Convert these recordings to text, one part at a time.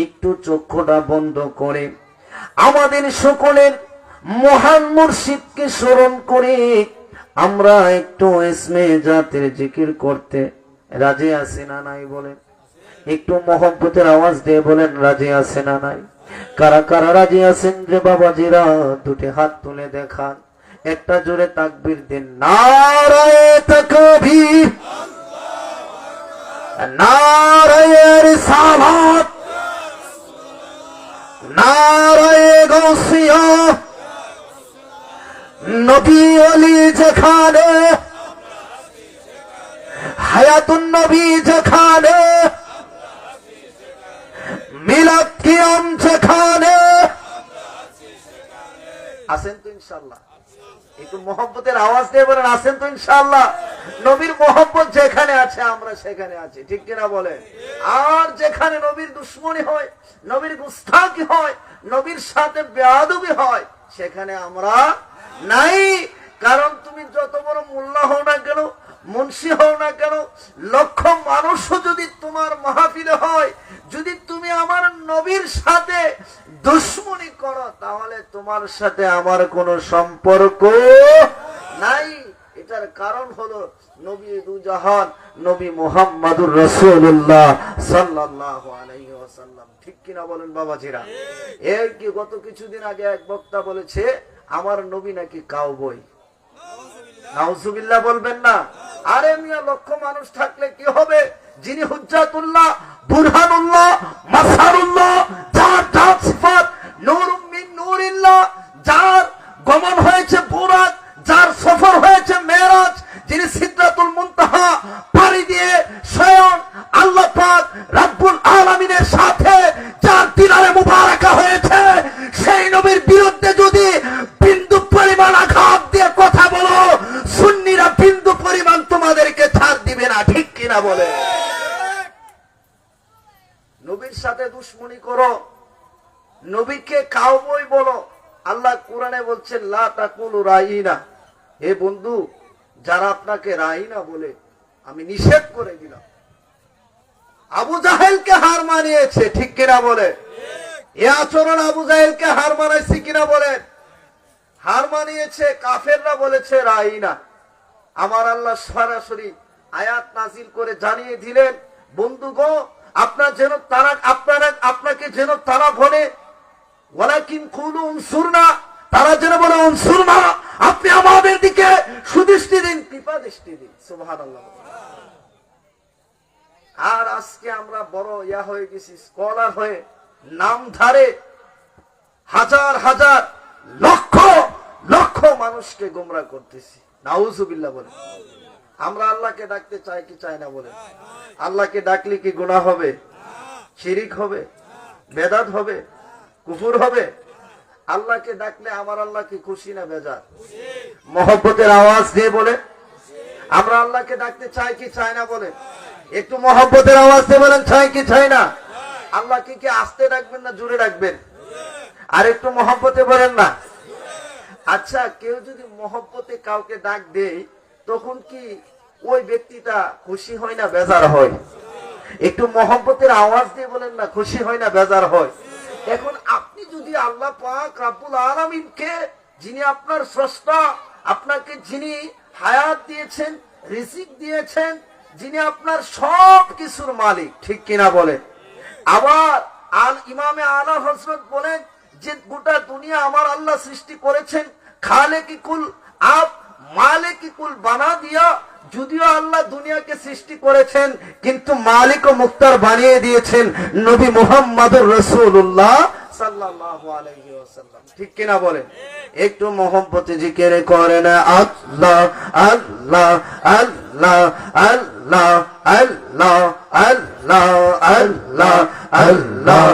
একটু চক্ষুটা বন্ধ করে আমাদের সকলের মহান মুর্শিদকে স্মরণ করে আমরা একটু ইসমে জাতের জিকির করতে রাজি আছি না নাই বলেন? একটু মহব্বতের আওয়াজ দিয়ে বলেন রাজি আছে না নাই? কারা কারা রাজি আছেন রে বাবাজিরা দুটি হাত তুলে দেখান, একটা জোরে তাকবীর দিন। নারায়ে তাকবীর, নারায়ে রিসালাত, নারায়ে গাউসিয়া। নবী ওলি যেখানে, হায়াতুন নবী যেখানে, মিলাদ কিয়াম যেখানে, আছেন তো ইনশাআল্লাহ? একটু মহব্বতের আওয়াজ দিয়ে বলেন আছেন তো ইনশাআল্লাহ? নবীর মহব্বত যেখানে আছে আমরা সেখানে আছি, ঠিক কিনা বলেন? আর যেখানে নবীর দুশ্মনী হয়, নবীর গুস্তাখি হয়, নবীর সাথে বেয়াদবি হয়, সেখানে আমরা নাই। কারণ তুমি যত বড় মোল্লা হও না কেন, মুন্সি হও না কেন, লক্ষ মানুষও যদি তোমার মাহফিলে হয়, যদি তুমি আমার নবীর সাথে দুশ্মনী করো, তাহলে তোমার সাথে আমার কোনো সম্পর্ক নাই। এটার কারণ হলো নবী দুজাহান নবী মুহাম্মাদুর রাসূলুল্লাহ সাল্লাল্লাহু আলাইহি ওয়াসাল্লাম, ঠিক কিনা বলেন বাবাজিরা? এর কি গত কিছুদিন আগে এক বক্তা বলেছে আমার নবী নাকি কাউবয়। নাউজুবিল্লাহ বলবেন না? আরে মিয়া, লক্ষ মানুষ থাকলে কি হবে? যিনি হুজ্জাতুল্লাহ, বুরহানুল্লাহ, মাসারুল্লাহ, যার যার সিফাত নূরুম মিন নূরিল্লাহ, যার গমন হয়েছে বুরাক, যার সফর হয়েছে মেরাজ, যিনি সিদরাতুল মুনতাহা পাড়ি দিয়ে স্বয়ং আল্লাহ পাক রব্বুল আলামিনের সাথে যার দিদারে মুবারাকা হয়েছে, সেই নবীর বিরুদ্ধে যদি বিন্দু পরিমাণ আঘাত দিয়ে কথা বলো, সুন্নিরা বিন্দু পরিমাণ তোমাদেরকে ছাড় দিবে না, ঠিক কিনা বলে? নবীর সাথে দুশ্মনী করো, নবীকে কাউবয় বলো। আল্লাহ কোরআনে বলছেন লা তাকুলু রাইনা, হে বন্ধু যারা আপনাকে রাইনা বলে আমি নিষেধ করে দিলাম। আবু জাহেলকে হার মানিয়েছে, ঠিক কিনা বলে? এ আচরণ আবু জাহেলকে হার মানাইছে কিনা বলে? হার মানিয়েছে। কাফেররা বলেছে রাইনা। আমার আল্লাহ সরাসরি আয়াত নাজিল করে জানিয়ে দিলেন, বন্ধুগো আপনার যেন তারা আপনাকে যেন তারা বলে ওয়ালাকিন কুলু উনসুরনা, তারা যেন বলে উনসুরনা, আপনি আমাদের দিকে সুদৃষ্টি দিন, কৃপা দৃষ্টি দিন। সুবহানাল্লাহ। আর আজকে আমরা বড় ইয়া হয়ে গেছি, স্কলার হয়ে নামধারে হাজার হাজার লক্ষ লক্ষ মানুষকে গোমরা করতেছি। নাউজুবিল্লাহ বলে। আমরা আল্লাহকে ডাকতে চাই কি চাই না বলে? আল্লাহকে ডাকলে কি গুনাহ হবে? শিরিক হবে? বেদাত হবে? কুফর হবে? আল্লাহকে ডাকলে আমার আল্লাহ কি খুশি না বেজার? মহব্বতের আওয়াজ দিয়ে বলে আমরা আল্লাহকে ডাকতে চাই কি চাই না বলে? একটু মহব্বতের আওয়াজ দিয়ে বলেন চাই কি চাই না? আল্লাহকে কি আস্তে ডাকবেন না জোরে ডাকবেন? আর একটু মহব্বতে বলেন না? আচ্ছা, কেউ যদি মহব্বতে কাউকে ডাক দেয়, তখন কি ওই ব্যক্তিটা খুশি হয় না বেজার হয়? একটু মহব্বতের আওয়াজ দিয়ে বলেন না, খুশি হয় না বেজার হয়? এখন আপনি যদি আল্লাহ পাক রব্বুল আলামিনকে, যিনি আপনার স্রষ্টা, আপনাকে যিনি হায়াত দিয়েছেন, রিজিক দিয়েছেন, যিনি আপনার সব কিছুর মালিক, ঠিক কিনা বলে? আবার ইমামে আলা হযরত বলেন যে গোটা দুনিয়া আমার আল্লাহ সৃষ্টি করেছেন, খালেকি কুল আপ মালিকি কুল বানা দিয়া। যদিও আল্লাহ দুনিয়াকে সৃষ্টি করেছেন, কিন্তু মালিক ও মুক্তার বানিয়ে দিয়েছেন নবী মুহাম্মদুর রাসূলুল্লাহ সাল্লাল্লাহু আলাইহি ওয়াসাল্লাম, ঠিক কিনা বলেন? একটু মহব্বতে জিকির করেন আল্লাহ আল্লাহ আল্লাহ আল্লাহ আল্লাহ আল্লাহ আল্লাহ আল্লাহ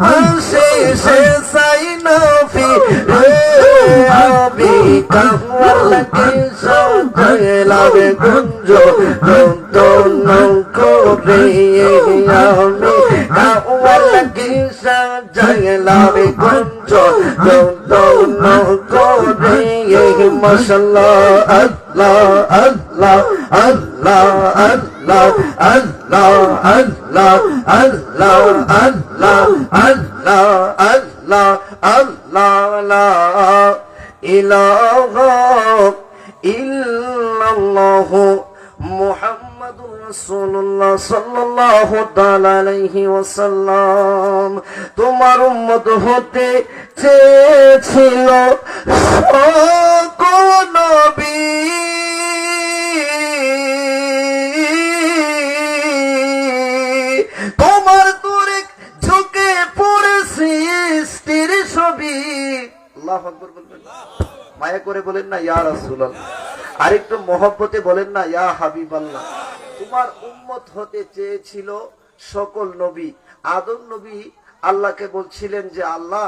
আমি লাভে গুঞ্জ যত করে আমি কাওয়ার লাগি সাজাই লাভে গুঞ্জ যত করে মাশাআল্লাহ আল্লাহ আল্লাহ আল্লাহ আল্লাহ আল্লাহ আল্লাহ আল্লাহ আল্লাহ আল্লাহ আল্লাহ আল্লাহ লা ইলাহা ইল্লাল্লাহ মুহাম্মাদুর রাসূলুল্লাহ সাল্লাল্লাহু তাআলা আলাইহি ওয়াসাল্লাম তোমার উম্মত হতে চেয়েছিল সকল নবী তোমার তোরে ঝুঁকে পড়েছি সৃষ্টির ছবি আল্লাহু আকবার বলবেন মায়া করে বলেন না ইয়া রাসূলুল্লাহ আরেকটু মহব্বতে বলেন না ইয়া হাবিবাল্লাহ তোমার উম্মত হতে চেয়েছিল সকল নবী আদম নবী আল্লাহকে বলছিলেন যে আল্লাহ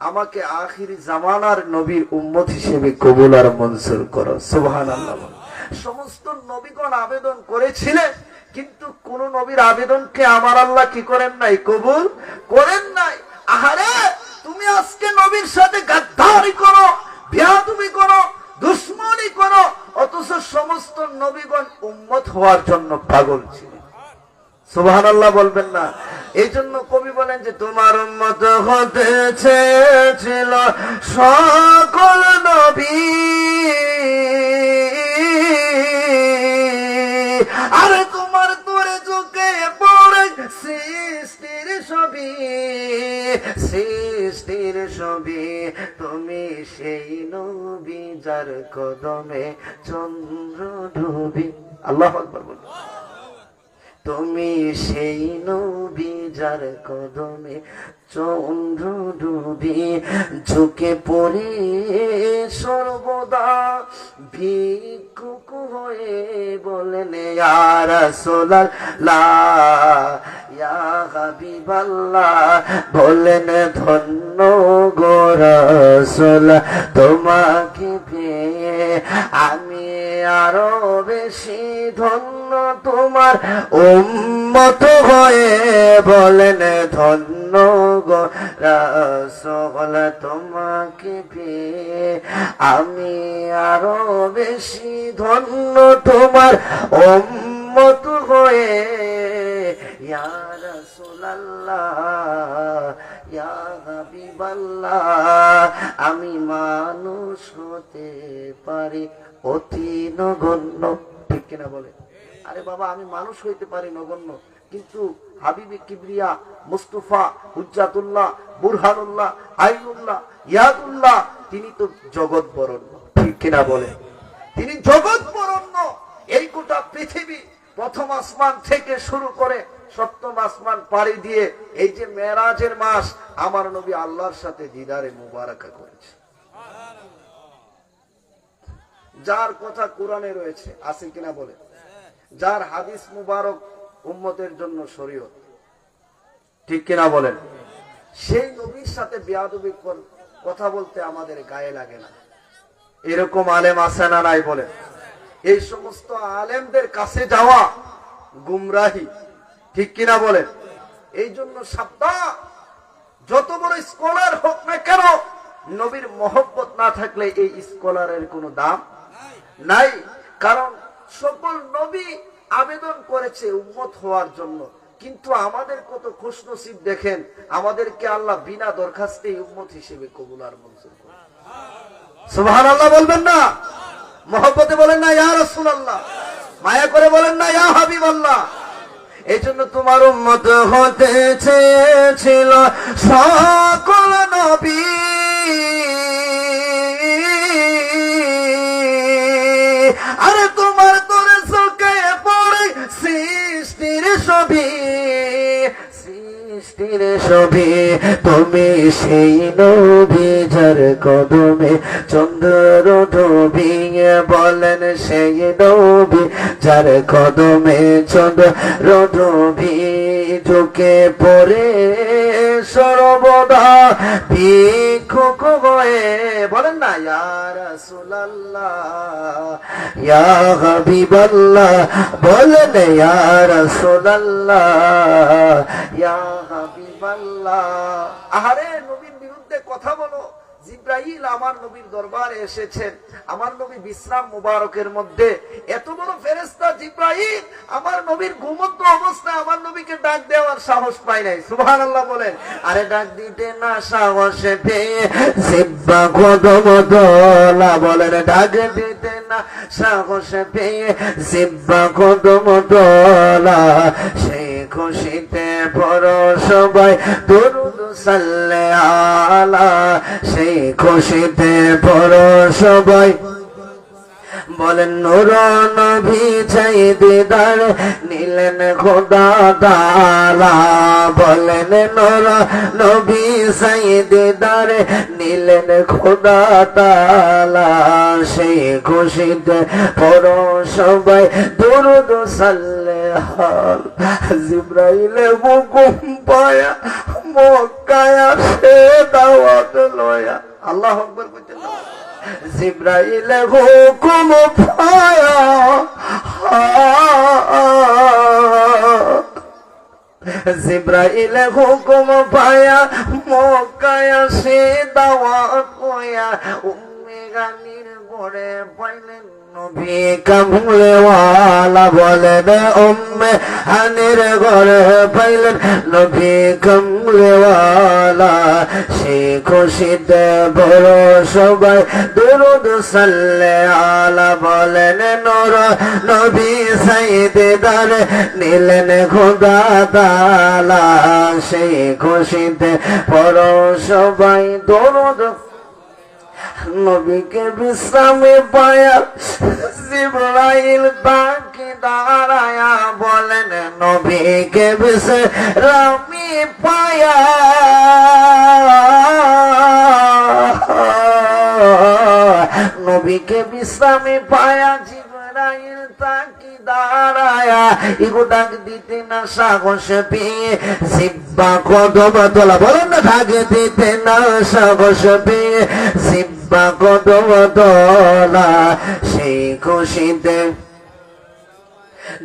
আমাকে আখিরি জামানার নবীর উম্মত হিসেবে কবুল আর মঞ্জুর করো সুবহানাল্লাহ সমস্ত নবীগণ আবেদন করেছিলেন কিন্তু কোন নবীর আবেদনকে আমার আল্লাহ কি করেন নাই কবুল করেন নাই আহারে তুমি আজকে নবীর সাথে গাদ্দারি করো বেয়াদবি করো দুশমনি করো অথচ সমস্ত নবীগণ উম্মত হওয়ার জন্য পাগল ছিলেন সুবহানাল্লাহ বলবেন না এইজন্য কবি বলেন যে তোমার উম্মত হতে চেয়েছিল সকল নবী আরে তোমার তোরে চোখে পড়ে সৃষ্টির ছবি সৃষ্টির ছবি তুমি সেই নবী যার কদমে চন্দ্র ডুবি আল্লাহু আকবার বলুন তুমি সেই নবী যার কদমে চন্দ্র ডুবি ঝুঁকে পড়ে সর্বদা ভিক্ষুক হয়ে বলেন ইয়া রাসূলুল্লাহ ইয়া হাবিবাল্লাহ বলেন ধন্য গো রাসূল তোমাকে পেয়ে আমি আরো বেশি ধন্য তোমার উম্মত হয়ে বলেন ধন্য গো রাসূল তোমাকে পেয়ে আমি আরো বেশি ধন্য তোমার উম্মত হয়ে ইয়া রাসূলুল্লাহ ইয়া হাবিবাল্লাহ আমি মানুষ হতে পারি অতি নগণ্য ঠিক কিনা বলে আরে বাবা আমি মানুষ হইতে পারি নগণ্য কিন্তু হাবিবে কিবরিয়া মুস্তাফা হুজ্জাতুল্লাহ বুরহানুল্লাহ আইনুল্লাহ ইয়াদুল্লাহ তিনি তো জগৎ বরণ্য ঠিক কিনা বলে তিনি জগৎ বরণ্য এই গোটা পৃথিবী প্রথম আসমান থেকে শুরু করে সপ্তম আসমান পাড়ি দিয়ে এই যে মেরাজের মাস আমার নবী আল্লাহর সাথে দিদারে মুবারাকা করেছে যার কথা কোরআনে রয়েছে আছে কিনা বলে যার হাদিস মুবারক উম্মতের জন্য শরীয়ত ঠিক কিনা বলেন সেই নবীর সাথে বেয়াদবি কথা বলতে আমাদের গায়ে লাগে না এরকম আলেম আছে না নাই বলে এই সমস্ত আলেমদের কাছে যাওয়া গুমরাহি ঠিক কিনা বলেন এই জন্য সাবধান যত বড় স্কলার হোক না কেন নবীর মহব্বত না থাকলে এই স্কলারের কোনো দাম নাই কারণ সকল নবী আবেদন করেছে উম্মত হওয়ার জন্য কিন্তু আমাদের কত খুশনসিব দেখেন আমাদেরকে আল্লাহ বিনা দরখাস্তে উম্মত হিসেবে কবুল আর মঞ্জুর করেন সুবহানাল্লাহ বলবেন না মহব্বতে বলেন না ইয়া রাসূলুল্লাহ মায়া করে বলেন না ইয়া হাবিবাল্লাহ এই জন্য তোমার উম্মত হতে চেয়েছিল সকল নবী আরে তোমার তোরে চোখে পড়ে সৃষ্টির ছবি সৃষ্টির ছবি তুমি সেই নবী যার কদমে চন্দ্র নবী বলেন সেই নবী যার কদমে চন্দ্র ডুবি ঝুঁকে পড়ে সর্বদা ভিক্ষুক হয়ে বলেন না ইয়া রাসূলুল্লাহ ইয়া হাবিবাল্লাহ বলেন ইয়া রাসূলুল্লাহ ইয়া হাবিবাল্লাহ। আহারে নবীর বিরুদ্ধে কথা বলো। জিব্রাইল আমার নবীর দরবারে এসেছেন, আমার নবী বিশ্রাম মুবারকের মধ্যে, এত বড় ফেরেশতা জিব্রাইল আমার নবীর ঘুমন্ত অবস্থায় আমার নবীকে ডাক দেওয়ার সাহস পায় নাই। সুবহানাল্লাহ বলেন। আরে ডাক দিতে না সাহস পেয়ে জিব্বা কদম তোলা বলেন, ডাক দিতে না সাহস পেয়ে জিব্বা কদম তোলা, সেই খুশিতে বড় সবাই দরুদ সাল্লে আলা, সেই খুশিতে বড় সবাই বলেন নূর নবী চাই দিদার নিলেন খোদা তাআলা, বলেন নূর নবী চাই দিদার নিলেন খোদা তাআলা, সেই খুশিতে বড় সবাই দরুদ সাল্লে আলা। জিব্রাইলে হুকুম পায়া মক্কায় আসে দাওয়াত লয়া। আল্লাহু আকবার বলতে জিব্রাইল হুকুম পায়া জিব্রাইল হুকুম পায়া মক্কায় আসে দাওয়াত লয়া। উম্মে গানির ঘরে পাইলেন নবী কামলেওয়ালা, বলেন উম্মে হানির ঘরে পাইলেন নবী কামলেওয়ালা, সেই খুশিতে বড় সবাই দরুদ সাল্লে আলা, বলেন নূর নবী সাইয়েদার নিলেন খোদা তাআলা, সেই খুশিতে বড় সবাই দরুদ। নবীকে বিশ্রামে পায়া জিবরাইল তাকে দাঁড়ায়া বলেন নবীকে বিশ্রামে পায়া নবীকে বিশ্রামে পায়া জিবরাইল তাকে দাঁড়ায়া ইগো ডাক দিতে না সাহস পেয়ে জিব্বা কদম তোলা, বলেন না ডাক দিতে না সাহস পেয়ে জিব্বা কদম তোলা, সেই খুশিতে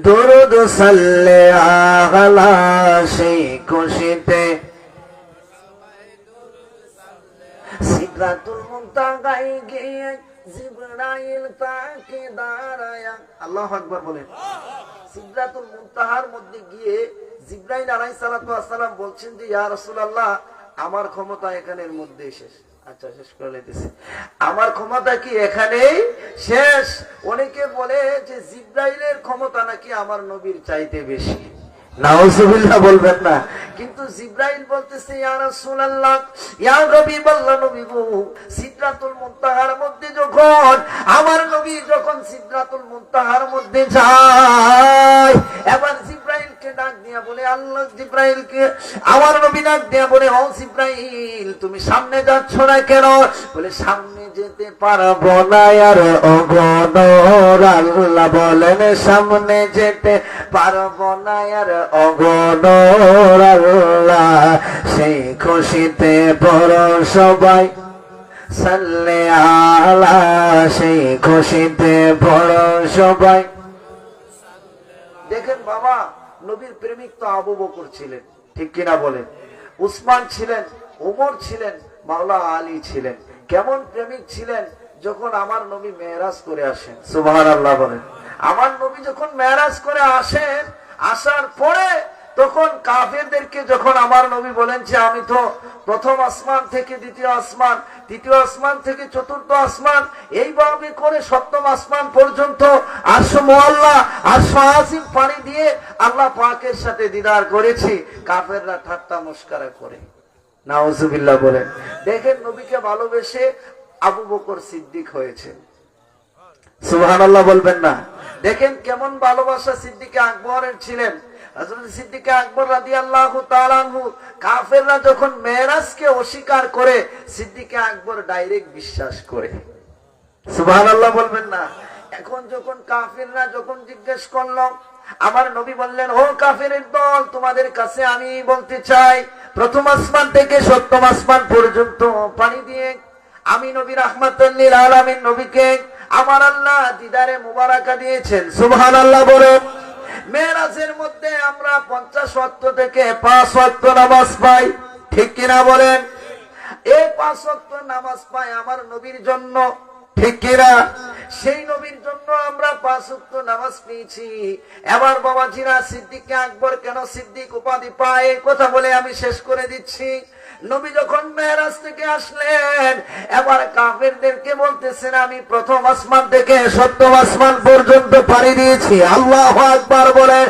দরুদ সাল্লে আলা, সেই খুশিতে সিদরাতুল মুনতাহায় গিয়ে জিবরাইল তাকে দাঁড়ায়া। আল্লাহু আকবার বলেন। সিদরাতুল মুনতাহার মধ্যে গিয়ে জিবরাইল আলাইহিস সালাতু ওয়াস সালাম বলছেন যে ইয়া রাসূলুল্লাহ আমার ক্ষমতা এখানের মধ্যেই শেষ। আচ্ছা শেষ করে নিতেছি, আমার ক্ষমতা কি এখানেই শেষ? অনেকে বলে যে জিবরাইলের ক্ষমতা নাকি আমার নবীর চাইতে বেশি। নাউজুবিল্লাহ বলবেন না, কিন্তু জিবরাইল বলতেছে ইয়া রাসূলুল্লাহ ইয়া হাবিবাল্লাহ, নবী গো সিদরাতুল মুনতাহার মধ্যে যখন আমার নবী যখন সিদরাতুল মুনতাহার মধ্যে যায়, এবার জিবরাইলকে ডাক দিয়া বলে আল্লাহ জিবরাইলকে আমার নবী ডাক দিয়া বলে ও জিবরাইল তুমি সামনে যাচ্ছ না কেন? বলে সামনে যেতে পারবো না আর অগণর আল্লাহ বলেন সামনে যেতে পারবো না আর অগণর আল্লাহ, সেই খুশিতে বড় সবাই সাল্লে আলা, সেই খুশিতে বড় সবাই। দেখেন বাবা, নবীর প্রেমিক তো আবু বকর ছিলেন, ঠিক কিনা বলেন? উসমান ছিলেন, ওমর ছিলেন, মাওলা আলী ছিলেন। কেমন প্রেমিক ছিলেন যখন আমার নবী মেরাজ করে আসেন। সুবহানাল্লাহ বলেন। আমার নবী যখন মেরাজ করে আসেন, আসার পরে তখন কাফেরদেরকে যখন আমার নবী বলেন যে আমি তো প্রথম আসমান থেকে দ্বিতীয় আসমান, তৃতীয় আসমান থেকে চতুর্থ আসমান, এইভাবে করে সপ্তম আসমান পর্যন্ত আরশ মুআল্লা আরশ আজিম পানি দিয়ে আল্লাহ পাকের সাথে দিদার করেছি, কাফেররা ঠাট্টা মস্করা করে। নাউজুবিল্লাহ বলেন। দেখেন নবীকে ভালোবেসে আবু বকর সিদ্দিক হয়েছে। সুবহানাল্লাহ বলবেন না? দেখেন কেমন ভালোবাসা সিদ্দিকে আকবরের ছিলেন। হযরত সিদ্দিক আকবর রাদিয়াল্লাহু তাআলা আনহু কাফেররা যখন মেরাজকে অস্বীকার করে, সিদ্দিক আকবর ডাইরেক্ট বিশ্বাস করে। সুবহানাল্লাহ বলবেন না? এখন যখন কাফিররা যখন জিজ্ঞেস করলো, আমার নবী বললেন, ও কাফিরের দল, তোমাদের কাছে আমি বলতে চাই, প্রথম আসমান থেকে সপ্তম আসমান পর্যন্ত পানি দিয়ে আমি নবী রাহমাতুল লিল আলামিন নবীকে আমার আল্লাহ দিদারে মুবারাকা দিয়েছেন। সুবহানাল্লাহ বলেন। মেরাজের মধ্যে আমরা 50 ওয়াক্ত থেকে 5 ওয়াক্ত নামাজ পাই, ঠিক কিনা বলেন? এই 5 ওয়াক্ত নামাজ পাই আমার নবীর জন্য, ঠিক কিনা? সেই নবীর জন্য আমরা 5 ওয়াক্ত নামাজ পেয়েছি। এবার বাবাজিরা, সিদ্দিক আকবর কেন সিদ্দিক উপাধি পায়, কথা বলে আমি শেষ করে দিচ্ছি। নবী যখন মেরাজ থেকে আসলেন, এবার কাফেরদেরকে বলতেছেন, আমি প্রথম আসমান থেকে সপ্তম আসমান পর্যন্ত পাড়ি দিয়েছি। আল্লাহু আকবার বলে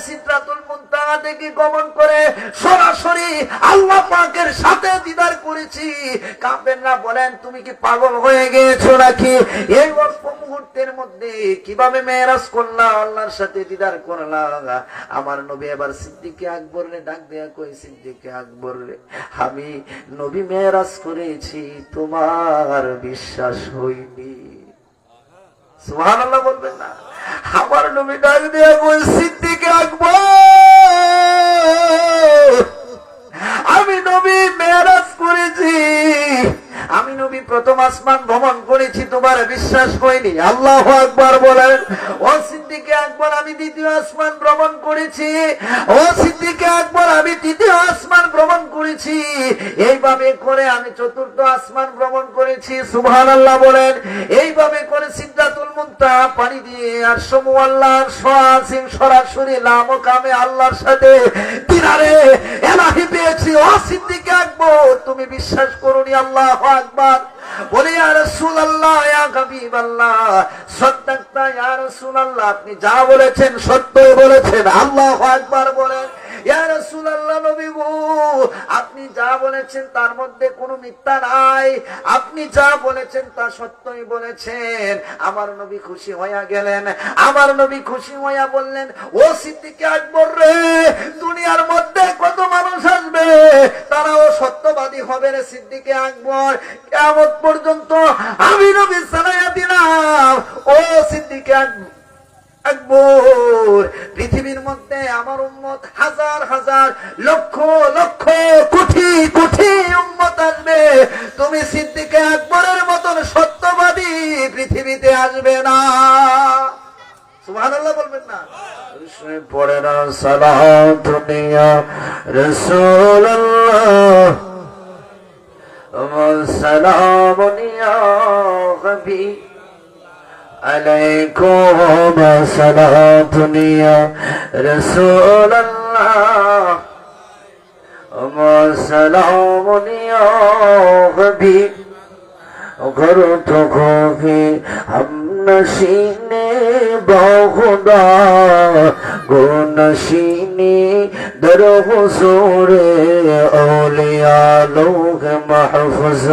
সিদরাতুল মুনতাহা থেকে গমন করে সরাসরি আল্লাহ পাকের সাথে দিদার করেছি। কাফেররা বলেন, তুমি কি পাগল হয়ে গিয়েছো নাকি? এই অল্প মুহূর্তের মধ্যে কিভাবে মেরাজ করলা, আল্লাহর সাথে দিদার করলা? আমার নবী এবার সিদ্দিক আকবরে ডাক দেয়া কই, সিদ্দিক আকবর রে, আমি নবী মেরাজ করেছি, তোমার বিশ্বাস হয়নি। সুবহানাল্লাহ বলবেন না? আমার নবী ডাক দেয়া কই, সিদ্দিক আকবর, আমি নবী মেরাজ করেছি, আমি নবী প্রথম আসমান ভ্রমণ করেছি, তোমার বিশ্বাস হয়নি। আল্লাহু আকবার বলেন। ও সিদ্দিক আকবর, আমি দ্বিতীয় আসমান ভ্রমণ করেছি। ও সিদ্দিক আকবর, আমি তৃতীয় আসমান ভ্রমণ করেছি। এইভাবে করে আমি চতুর্থ আসমান ভ্রমণ করেছি। সুবহানাল্লাহ বলেন। এইভাবে করে সিদরাতুল মুনতাহা পানি দিয়ে আর সমু আল্লাহর সরাসরি সরাসরি লামকামে আল্লাহর সাথে দিদারে ইলাহি পেয়েছি। ও সিদ্দিক আকবর, তুমি বিশ্বাস করোনি? আল্লাহু আকবার বলে, ইয়া রাসূলুল্লাহ, ইয়া হাবিবাল্লাহ, সাদাক্তা ইয়া রাসূলুল্লাহ, আপনি যা বলেছেন সত্যই বলেছেন। আল্লাহু আকবার বলেন। ইয়া রাসূলুল্লাহ, নবী গো, আপনি যা বলেছেন তার মধ্যে কোনো মিথ্যা নাই, আপনি যা বলেছেন তা সত্যই বলেছেন। আমার নবী খুশি হইয়া গেলেন। আমার নবী খুশি হইয়া বললেন, ও সিদ্দিক আকবর রে, দুনিয়ার মধ্যে কত মানুষ আসবে, তারাও সত্যবাদী হবে রে সিদ্দিক আকবর, কিয়ামত পর্যন্ত আমি নবী সালায়া দিলাম। ও সিদ্দিক আকবর, পৃথিবীর মধ্যে আমার উম্মত হাজার হাজার লক্ষ লক্ষ কোটি কোটি উম্মত আসবে, তুমি সিদ্দিক আকবরের মতন সত্যবাদী পৃথিবীতে আসবে না। সুবহানাল্লাহ বলবেন না? পড়ে না সালাতু ইয়া রাসূলুল্লাহ ওয়া সালামু ইয়া হাবিব আলাইকুম সালাতু ইয়া রাসূলুল্লাহ ওয়া সালামু ইয়া হাবিব ঘর তো খোফি হাম নশীনে বহুদা গুনশীনে در حضور اولیاء لوگ محفوظ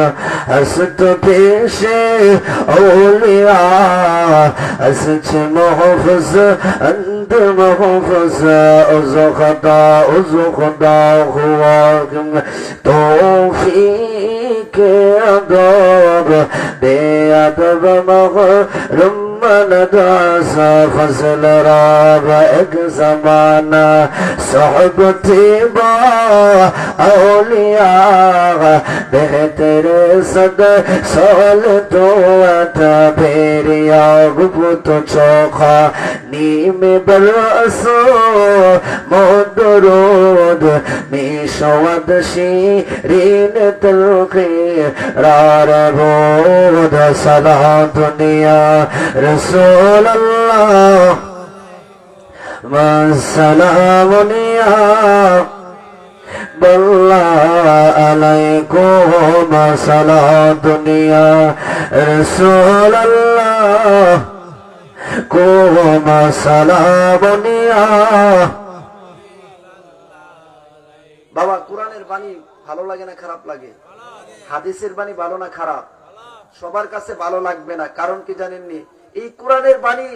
است پیش اولیاء است محفوظ انت محفوظ از خدا ہوا توفیق ادب بے ادب محروم نداسا فضل راب ایک زمانہ صحبتی با اولیاء بہتر صد سال تو اتا بھیریا گبت چوکھا نیم برسو مدرود میشود شیرین تلقی رار بود سلام دنیا رسول اللہ والسلام یا باللہ علیکم سلام دنیا رسول اللہ کوم سلام یا বাবা কোরআনের বাণী ভালো লাগে না খারাপ লাগে? হাদিসের বাণী ভালো না খারাপ? সবার কাছে ভালো লাগবে না, কারণ কি জানেননি? এই কোরআনের বাণী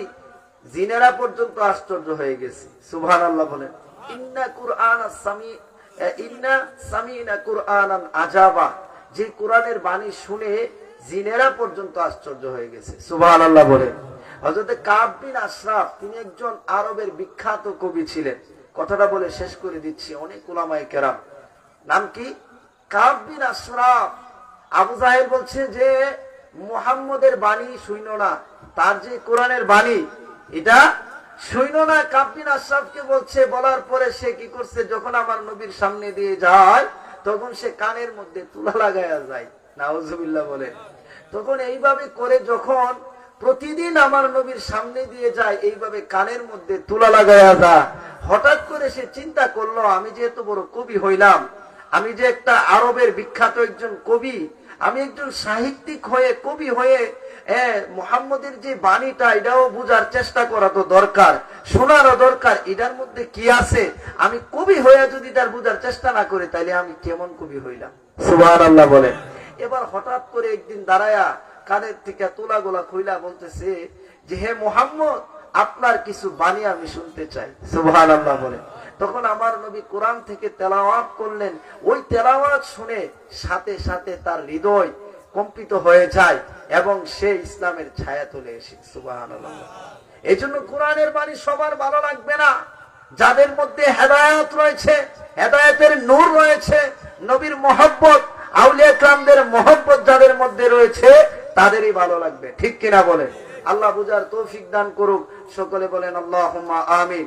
জিনেরা পর্যন্ত আশ্চর্য হয়ে গেছে। সুবহানাল্লাহ বলেন। ইন্না সামিনা কুরআনান আজাবা, যে কোরআনের বাণী শুনে জিনেরা পর্যন্ত আশ্চর্য হয়ে গেছে। সুবহানাল্লাহ বলেন। হযরত কাব বিন আশরাফ তিনি একজন আরবের বিখ্যাত কবি ছিলেন। কথাটা বলে শেষ করে দিচ্ছি। অনেক উলামায়ে কেরাম, নাম কি? কাব বিন আশরাফ। আবু জাহেল বলছে যে মুহাম্মদের বাণী শুইনো না, তার যে কোরআনের বাণী এটা শুইনো না। কাব বিন আশরাফকে বলছে, বলার পরে সে কি করছে, যখন আমার নবীর সামনে দিয়ে যায় তখন সে কানের মধ্যে তুলা লাগায়া যায়। নাউজুবিল্লাহ বলেন। তখন এইভাবে করে যখন প্রতিদিন আমার নবীর সামনে দিয়ে যায়, এইভাবে কানের মধ্যে তুলা লাগায়া যায়, হঠাৎ করে সে চিন্তা করলো, আমি যেহেতু বড় কবি হইলাম, আমি যে একটা আরবের বিখ্যাত একজন কবি, আমি একজন সাহিত্যিক হয়ে কবি হয়ে মুহাম্মদের যে বাণীটা এটাও বুঝার চেষ্টা করা তো দরকার, শোনারও দরকার, এটার মধ্যে কি আছে। আমি কবি হয়ে যদি তার বুঝার চেষ্টা না করি তাহলে আমি কেমন কবি হইলাম। সুবহানাল্লাহ বলেন। এবার হঠাৎ করে একদিন দাঁড়ায়া কানের থেকে তুলাগুলা খুইলা বলতেছে যে হে মুহাম্মদ, আপনার কিছু বাণী আমি শুনতে চাই। সুবহানাল্লাহ বলেন। তখন আমার নবী কোরআন থেকে তেলাওয়াত করলেন। ওই তেলাওয়াত শুনে সাথে সাথে তার হৃদয় কম্পিত হয়ে যায় এবং সে ইসলামের ছায়া তুলে এসে। সুবহানাল্লাহ। এই জন্য কোরআনের বাণী সবার ভালো লাগবে না। যাদের মধ্যে হেদায়েত রয়েছে, হেদায়েতের নূর রয়েছে, নবীর মহব্বত, আউলিয়া কিরামদের মহব্বত যাদের মধ্যে রয়েছে তাদেরই ভালো লাগবে। ঠিক কিনা বলেন? আল্লাহ বুঝার তৌফিক দান করুক। সকলে বলেন আল্লাহুম্মা আমিন।